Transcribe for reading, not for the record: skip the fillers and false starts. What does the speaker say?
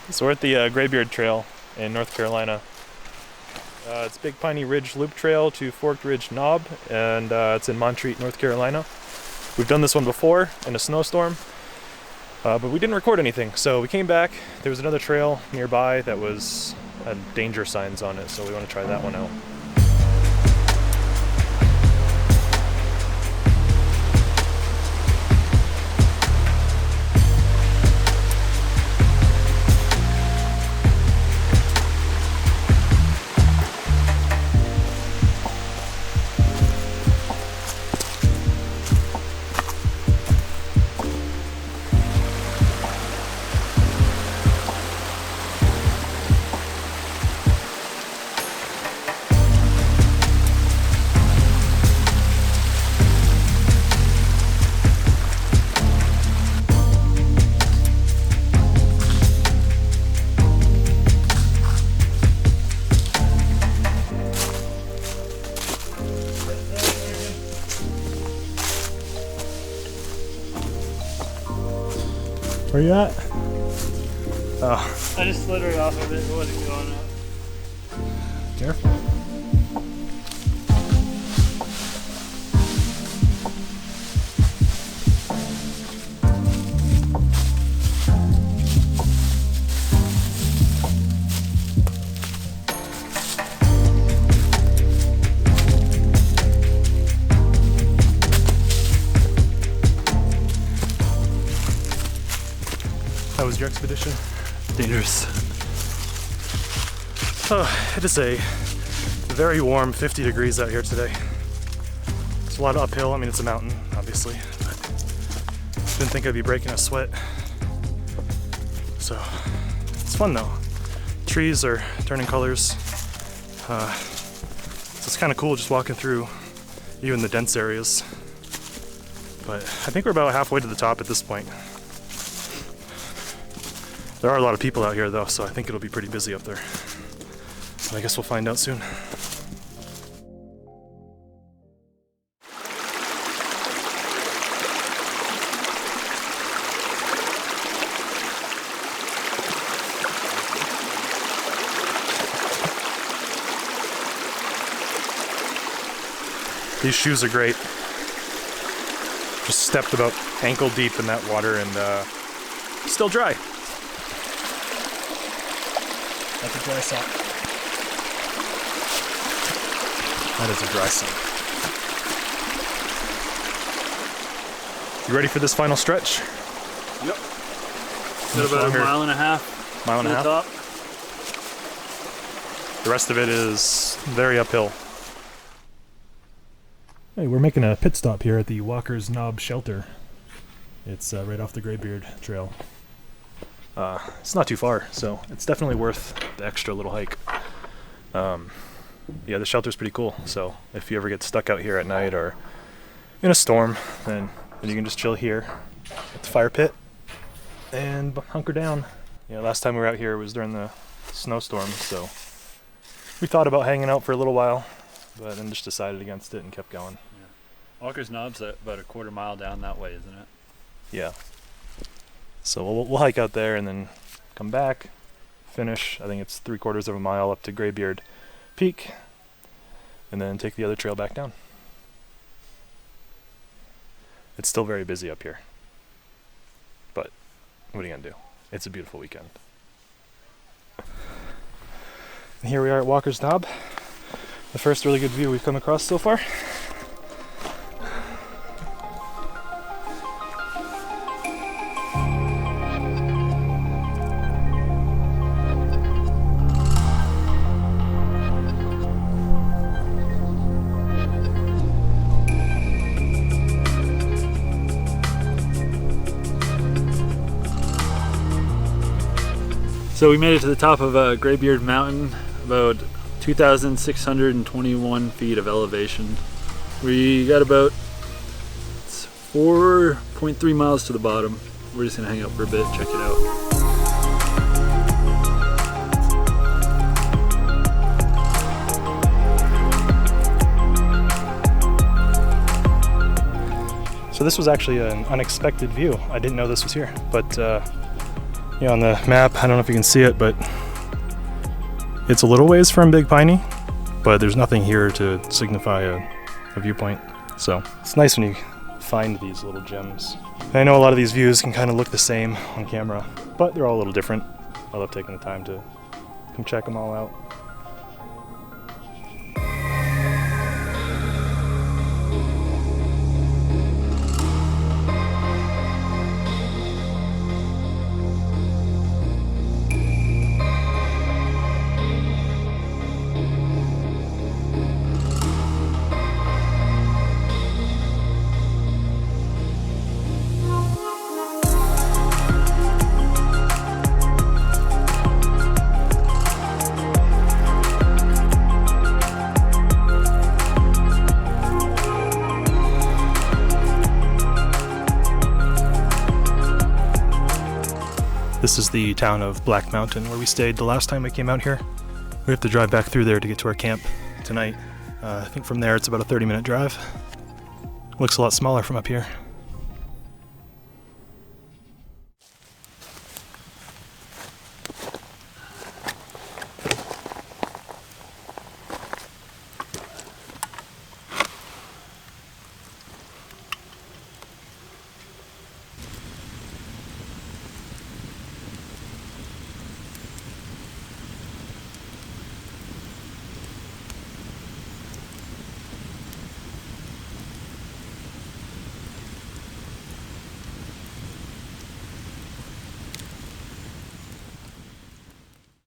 So we're at the Graybeard Trail in North Carolina. It's Big Piney Ridge Loop Trail to Forked Ridge Knob, and it's in Montreat, North Carolina. We've done this one before in a snowstorm, but we didn't record anything. So we came back. There was another trail nearby that had danger signs on it, so we want to try that one out. Where you at? Oh. I just slid right off of it. It wasn't going up. Careful. How was your expedition? Dangerous. Oh, it is a very warm 50 degrees out here today. It's a lot of uphill. I mean, it's a mountain, obviously, but didn't think I'd be breaking a sweat. So it's fun though. Trees are turning colors. So it's kind of cool just walking through even the dense areas. But I think we're about halfway to the top at this point. There are a lot of people out here though, so I think it'll be pretty busy up there. But I guess we'll find out soon. These shoes are great. Just stepped about ankle deep in that water and still dry. That's a dry sock. That is a dry sock. You ready for this final stretch? Yep. Got about a mile and a half. Mile and a half? Top. The rest of it is very uphill. Hey, we're making a pit stop here at the Walker's Knob Shelter. It's right off the Graybeard Trail. It's not too far, so it's definitely worth the extra little hike. Yeah, the shelter's pretty cool, so if you ever get stuck out here at night or in a storm, then you can just chill here at the fire pit and hunker down. Yeah, last time we were out here was during the snowstorm, so we thought about hanging out for a little while, but then just decided against it and kept going. Yeah. Walker's Knob's about a quarter mile down that way, isn't it? Yeah. So we'll hike out there and then come back, finish, I think it's 3/4 of a mile up to Graybeard Peak, and then take the other trail back down. It's still very busy up here, but what are you gonna do? It's a beautiful weekend. And here we are at Walker's Knob, the first really good view we've come across so far. So we made it to the top of Graybeard Mountain, about 2,621 feet of elevation. We got about 4.3 miles to the bottom. We're just gonna hang out for a bit, check it out. So this was actually an unexpected view. I didn't know this was here, but Yeah, on the map, I don't know if you can see it, but it's a little ways from Big Piney, but there's nothing here to signify a viewpoint. So it's nice when you find these little gems. And I know a lot of these views can kind of look the same on camera, but they're all a little different. I love taking the time to come check them all out. This is the town of Black Mountain where we stayed the last time we came out here. We have to drive back through there to get to our camp tonight. I think from there it's about a 30-minute drive. Looks a lot smaller from up here.